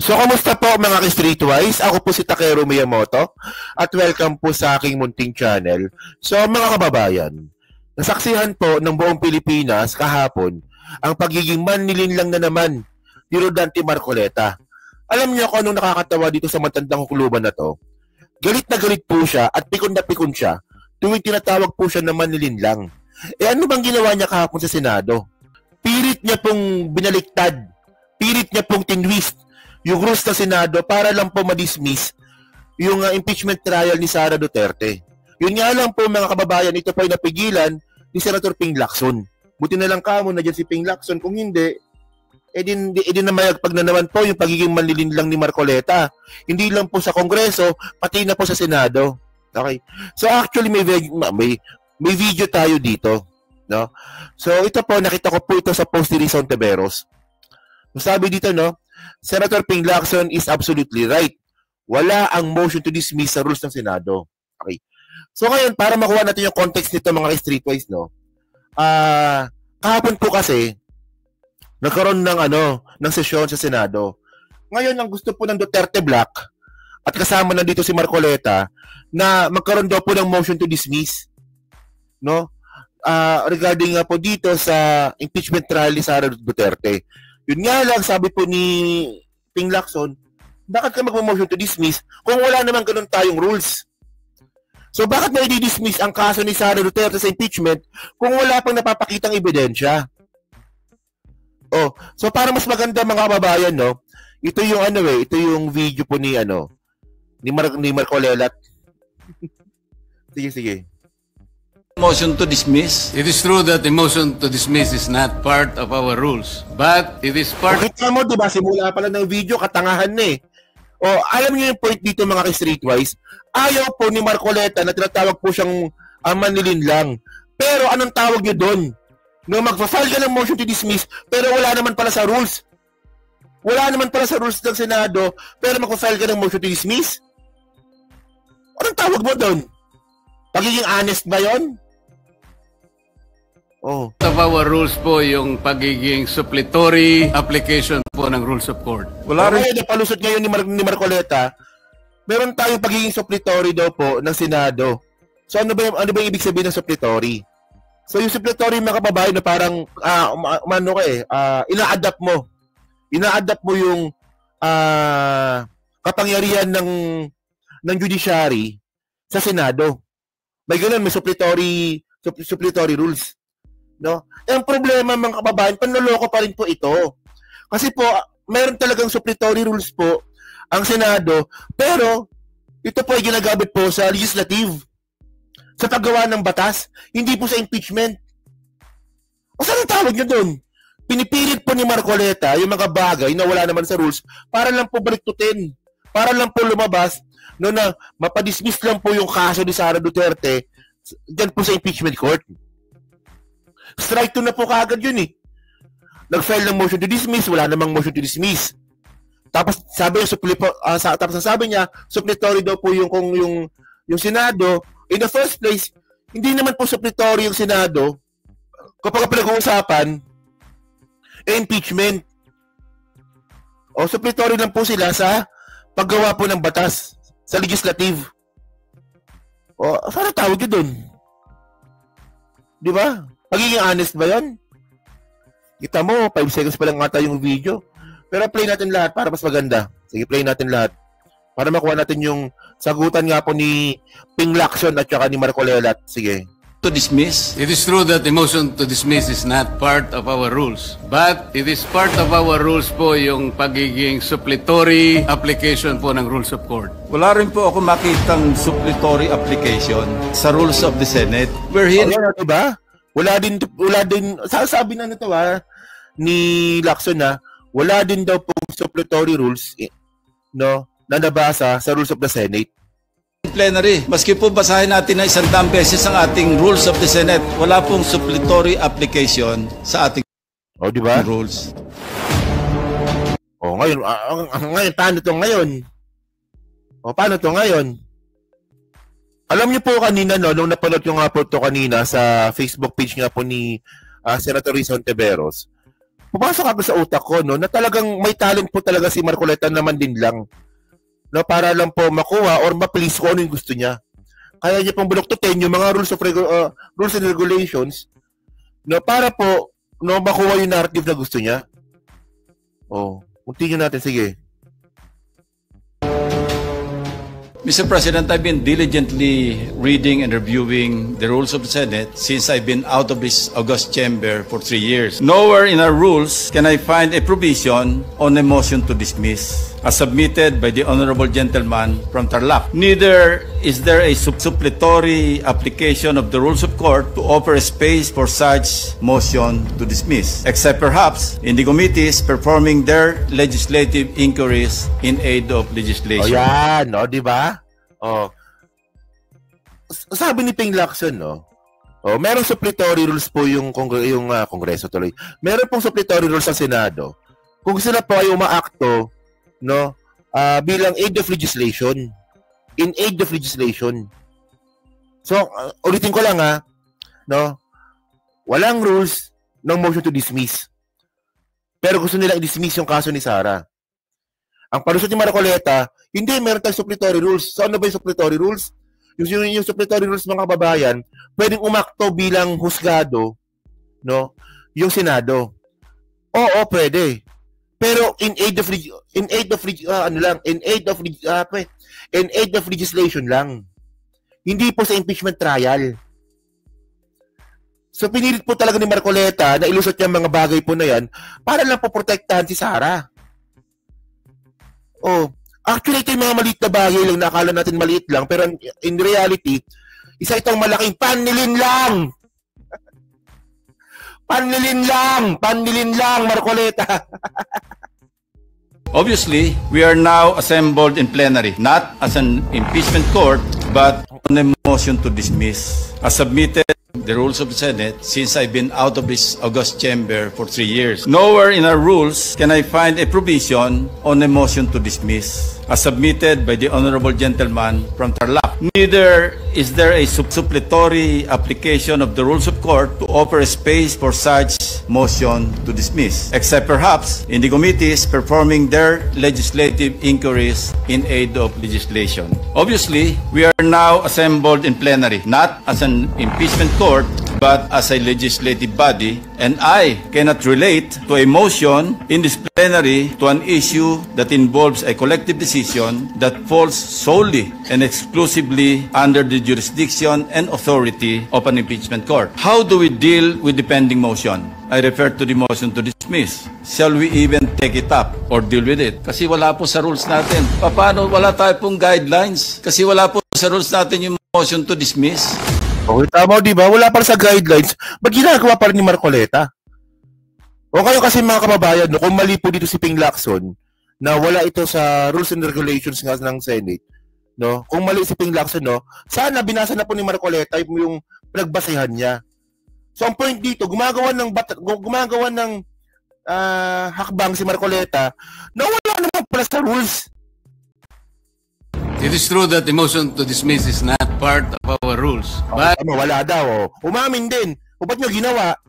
So, kamusta po mga ka-Streetwise? Ako po si Takeru Miyamoto at welcome po sa aking munting channel. So, mga kababayan, nasaksihan po ng buong Pilipinas kahapon ang pagiging mannilinlang na naman ni Rodante Marcoleta. Alam niyo kung anong nakakatawa dito sa matandang hukluban na to? Galit na galit po siya at pikon na pikon siya tuwing tinatawag po siya na mannilinlang. Ano bang ginawa niya kahapon sa Senado? Pirit niya pong binaliktad, pirit niya pong tinwist yung rules ng Senado para lang po ma-dismiss yung impeachment trial ni Sara Duterte. Yun nga lang po mga kababayan, ito po ay napigilan ni Senator Ping Lacson. Buti na lang kamo na dyan si Ping Lacson, kung hindi, edin na mayagpag na naman po yung pagiging manlilinlang ni Marcoleta. Hindi lang po sa Kongreso, pati na po sa Senado. Okay? So actually may video tayo dito. No? So ito po, nakita ko po ito sa post ni Rizon Teberos. Sabi dito, no, Senator Ping Lacson is absolutely right. Wala ang motion to dismiss sa rules ng Senado. Okay. So ngayon, para makuha natin yung context nito mga streetwise, no, kahapon po kasi, nagkaroon ng sesyon sa Senado. Ngayon, ang gusto po ng Duterte Black, at kasama na dito si Marcoleta, na magkaroon daw po ng motion to dismiss, no, regarding po dito sa impeachment trial ni Sara Duterte. Yun nga lang, sabi po ni Ping Lacson, bakit ka mag-motion to dismiss kung wala naman ganun tayong rules? So bakit na i-dismiss ang kaso ni Sara Duterte sa impeachment kung wala pang napapakitang ebidensya? Oh, so para mas maganda mga kababayan, no, ito yung ito yung video po ni ni Marcoleta. sige. Motion to dismiss. It is true that the motion to dismiss is not part of our rules, but it is part. Kita mo, diba, simula pala ng video, katangahan na eh. O, alam niyo yung point dito mga ka-streetwise, ayaw po ni Marcoleta na tinatawag po siyang manlilinlang. Pero anong tawag niyo doon? No, magpa-file ka ng motion to dismiss, pero wala naman pala sa rules. Wala naman pala sa rules ng Senado, pero magpa-file ka ng motion to dismiss? Anong tawag mo doon? Pagiging honest ba yon? Oh. Of our rules po yung pagiging suppletory application po ng rules of court. Wala rin napalusot ngayon ni Marcoleta. Meron tayong pagiging suppletory daw po ng Senado. So ano ba yung ibig sabihin ng suppletory? So yung suppletory mga kababayan na parang ina-adapt mo yung kapangyarihan ng judiciary sa Senado. May ganun, may suppletory rules. No? Ang problema mga kababayan, panloloko pa rin po ito. Kasi po, mayroon talagang suppletory rules po ang Senado, pero ito po ay ginagamit po sa legislative, sa paggawa ng batas, hindi po sa impeachment. O saan ang tawag nyo doon? Pinipilit po ni Marcoleta yung mga bagay na wala naman sa rules para lang po baliktutin, para lang po lumabas, no, na mapadismiss lang po yung kaso ni Sara Duterte dyan po sa impeachment court. Strike 2 na po kaagad yun eh. Nag-file ng motion to dismiss, wala namang motion to dismiss. Tapos sabi niya, suppletory daw po yung Senado. In the first place, hindi naman po suppletory yung Senado kapag pinag-uusapan impeachment. O suppletory lang po sila sa paggawa po ng batas sa legislative. O, saan tawag yun doon? Di ba? Pagiging honest ba yun? Kita mo, 5 seconds pa lang nga yung video. Pero play natin lahat para mas maganda. Sige, play natin lahat. Para makuha natin yung sagutan nga po ni Ping Lacson at saka ni Marcoleta. Sige. To dismiss. It is true that the motion to dismiss is not part of our rules, but it is part of our rules po yung pagiging suppletory application po ng rules of court. Wala rin po ako makitang suppletory application sa rules of the Senate. Diba? Wala din, sasabi na nito ni Lacson wala din daw pong suppletory rules, no, na nabasa sa rules of the Senate. Plenary, maski po basahin natin na 100 beses ang ating rules of the Senate, wala pong suppletory application sa ating diba? Rules. Ngayon, paano to ngayon? Paano to ngayon? Alam niyo po kanina, no, nung napanood yung nga po ito kanina sa Facebook page nga po ni Senator Rizon Teberos, pumasok agad sa utak ko, no, na talagang may talent po talaga si Marcoleta naman din lang. No, para lang po makuha or ma-please ko ano yung gusto niya. Kaya niya pong bulok-tutin yung mga rules and regulations, no, para po no makuha yung narrative na gusto niya. Oh, continue natin, sige. Mr. President, I've been diligently reading and reviewing the rules of the Senate since I've been out of this august chamber for 3 years. Nowhere in our rules can I find a provision on a motion to dismiss as submitted by the honorable gentleman from Tarlac. Neither is there a suppletory application of the rules of court to offer a space for such motion to dismiss, except perhaps in the committees performing their legislative inquiries in aid of legislation. O yan, no, di ba? Oh. Sabi ni Ping Lacson, no? Oh, merong supplementary rules po yung Kongreso tuloy. Meron pong supplementary rules sa Senado. Kung sila po ay umaakto, no, bilang aid of legislation. In aid of legislation. So, ulitin ko lang no? Walang rules ng motion to dismiss. Pero gusto nilang i-dismiss yung kaso ni Sara. Ang palusot ni Marcoleta, hindi, meron tayong supplementary rules. So, ano ba yung supplementary rules? Yung supplementary rules, mga kababayan, pwedeng umakto bilang husgado, no? Yung Senado. Oo, pwede. Pero in aid of legislation lang. Hindi po sa impeachment trial. So, pinilit po talaga ni Marcoleta na ilusot niya mga bagay po na yan para lang po protektahan si Sara. Oh, actually, ito yung mga maliit na bagay lang na akala natin maliit lang, pero in reality, isa itong malaking panlilin lang. Panlilin lang, Marcoleta. Obviously, we are now assembled in plenary, not as an impeachment court, but on a motion to dismiss, as submitted the rules of the Senate since I've been out of this august chamber for 3 years. Nowhere in our rules can I find a provision on a motion to dismiss, as submitted by the honorable gentleman from Tarlac. Neither is there a suppletory application of the rules of court to offer a space for such motion to dismiss, except perhaps in the committees performing their legislative inquiries in aid of legislation. Obviously, we are now assembled in plenary, not as an impeachment court, but as a legislative body, and I cannot relate to a motion in this plenary to an issue that involves a collective decision that falls solely and exclusively under the jurisdiction and authority of an impeachment court. How do we deal with the pending motion? I refer to the motion to dismiss. Shall we even take it up or deal with it? Kasi wala po sa rules natin. Paano wala tayo pong guidelines? Kasi wala po sa rules natin yung motion to dismiss. Okay, tama, di ba? Wala pa sa guidelines. Ba't ginagawa pa rin ni Marcoleta? O kayo kasi mga kababayan, no, kung mali po dito si Ping Lacson, na wala ito sa rules and regulations nga ng Senate, no? Kung mali si Ping Lacson, no, sana binasa na po ni Marcoleta yung pinagbasehan niya. So ang point dito, gumagawa ng hakbang si Marcoleta na wala naman pala sa rules. It is true that the motion to dismiss is not part of our rules. But Wala daw. Umamin din. O ba't nyo ginawa?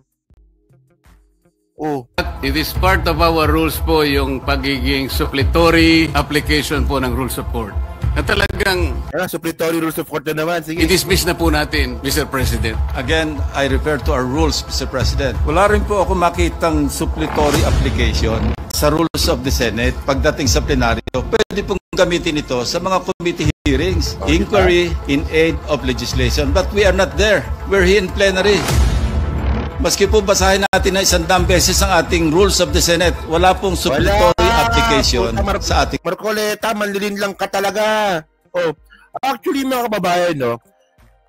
it is part of our rules po yung pagiging supplementary application po ng rules of court. Na talagang Supplementary rules of court na naman. Sige. i-dismiss na po natin, Mr. President. Again, I refer to our rules, Mr. President. Wala rin po ako makitang supplementary application sa rules of the Senate pagdating sa plenaryo. Pwede pong gamitin ito sa mga committee hearings, inquiry in aid of legislation. But we are not there. We're here in plenary. Maski po basahin natin na 100 beses ang ating rules of the Senate, wala pong supplementary application sa ating... Marcoleta, manlilin lang ka talaga. Actually, mga kababayan, no,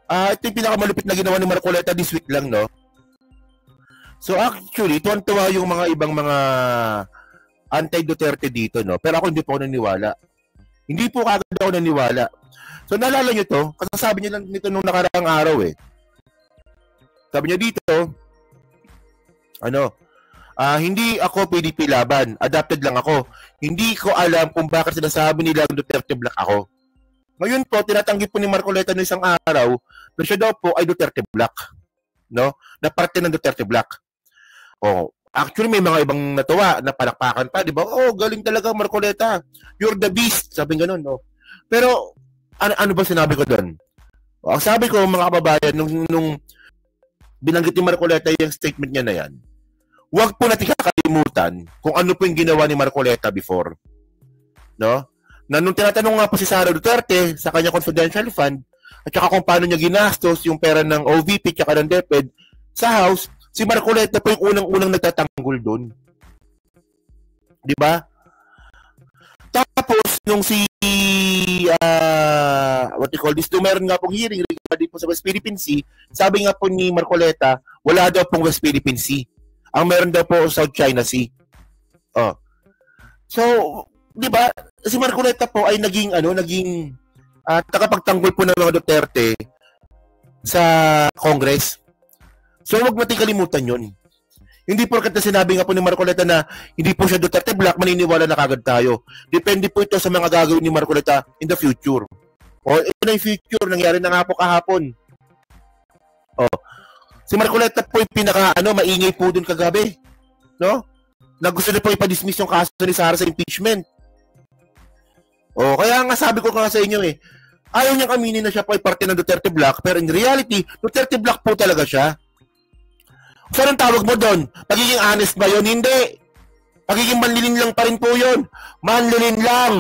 ito yung pinakamalupit na ginawa ni Marcoleta this week lang, no. So actually, tuwan-tuwa yung mga ibang mga anti-Duterte dito, no. Pero ako hindi po ako naniwala. Hindi po kagad ako naniwala. So naalala nyo to, kasasabi niya lang nito nung nakaraang araw Sabi niya dito, hindi ako PDP laban, adopted lang ako. Hindi ko alam kung bakit sinasabi nila Duterte Black ako. Ngayon po, tinatanggi po ni Marcoleta ng isang araw na siya daw po ay Duterte Black. No? Na parte ng Duterte Black. Actually, may mga ibang natuwa na palakpakan pa, di ba? Oh, galing talaga, Marcoleta. You're the beast. Sabi ganun, no? Pero, ano ba sinabi ko doon? Ang sabi ko, mga kababayan, nung binanggit ni Marcoleta yung statement niya na yan, huwag po natin kakalimutan kung ano po yung ginawa ni Marcoleta before. No? Na nung tinatanong nga po si Sara Duterte sa kanya confidential fund, at saka kung paano niya ginastos yung pera ng OVP at saka ng DepEd sa House, si Marcoleta po yung unang-unang nagtatanggol doon. Di ba? Tapos, nung si, what you call this, nung meron nga pong hearing regarding po sa West Philippine Sea, sabi nga po ni Marcoleta, wala daw pong West Philippine Sea. Ang meron daw po South China Sea. Oh. So, di ba, si Marcoleta po ay naging takapagtanggol po ng mga Duterte sa Congress. So, huwag natin kalimutan yun. Hindi porket na sinabi nga po ni Marcoleta na hindi po siya Duterte Black, maniniwala na kagad tayo. Depende po ito sa mga gagawin ni Marcoleta in the future. O, ito na yung future. Nangyari na nga po kahapon. O, si Marcoleta po yung maingay po dun kagabi. No? Na gusto na po ipadismiss yung kaso ni Sara sa impeachment. O, kaya nga sabi ko nga sa inyo ayaw niyang aminin na siya po ay parte ng Duterte Black, pero in reality, Duterte Black po talaga siya. So, anong tawag mo doon? Pagiging honest ba yun? Hindi. Pagiging manlilin lang pa rin po yun. Manlilin lang.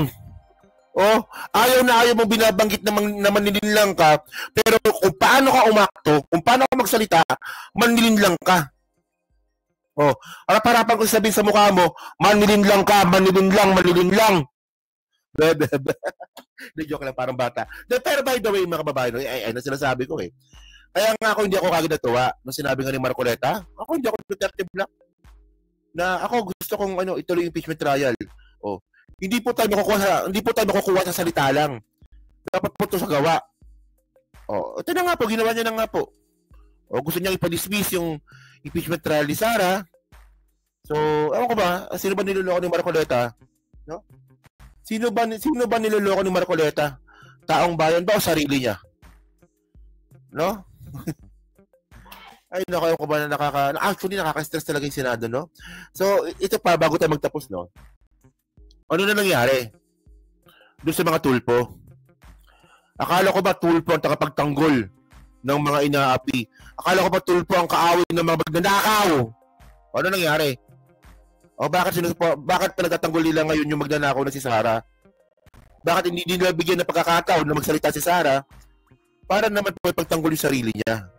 Oh, ayaw na ayaw mo binabanggit na manlilin lang ka, pero kung paano ka umakto, kung paano ka magsalita, manlilin lang ka. Oh, harap-harapan ko sabihin sa mukha mo, manlilin lang ka, manlilin lang. Joke lang, parang bata. Pero by the way, mga kababayan, ay sinasabi ko Kaya nga hindi ako kagad natuwa nung sinabi nga ni Marcoleta. Hindi ako Duterte Black. Na ako gusto kong ituloy yung impeachment trial. Oh, hindi po tayo makukuha sa salita lang. Dapat po ito sa gawa. Oh, ito na nga po, ginawa niya na nga po. Oh, gusto niya ipa-dismiss yung impeachment trial ni Sara. So, ewan ko ba, sino ba niloloko ni Marcoleta? No? Sino ba niloloko ni Marcoleta? Taong bayan ba o sarili niya? No? Ay, nako, ko ba na actually nakaka-stress talaga yung Senado, no? So, ito pa, bago tayo magtapos, no? Ano na nangyari? Doon sa mga tulpo. Akala ko ba tulpo ang takapagtanggol ng mga inaapi? Akala ko ba tulpo ang kaaway ng mga magnanakaw? Ano nangyari? O bakit pinagtatanggol nila ngayon yung magnanakaw na si Sara? Bakit hindi nila bigyan ng pagkakataon na magsalita si Sara? Para naman po ipagtanggol yung sarili niya.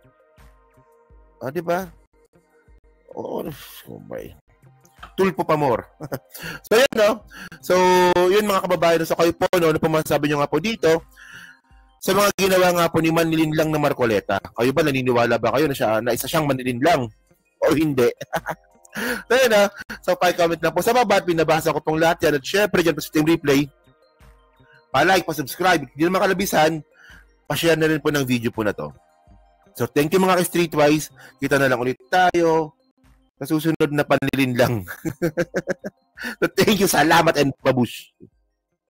Di ba? Oh my. Tulpo pa more. So, yun, no? So, yun mga kababayan. So, kayo po, no? Ano po masasabi nyo nga po dito? Sa mga ginawa nga po ni Manlilin lang na Marcoleta. Kayo ba, naniniwala ba kayo na isa siyang Manlilin lang? O hindi? So, yun, no? So, pa-comment na po sa baba at binabasa ko pong lahat yan. At syempre, dyan po sa Team Replay. Pa-like, pa-subscribe. Hindi naman kalabisan. Pa-share na rin po ng video po na to. So, thank you mga ka-Streetwise. Kita na lang ulit tayo sa susunod na panlilin lang. So, thank you. Salamat and babush.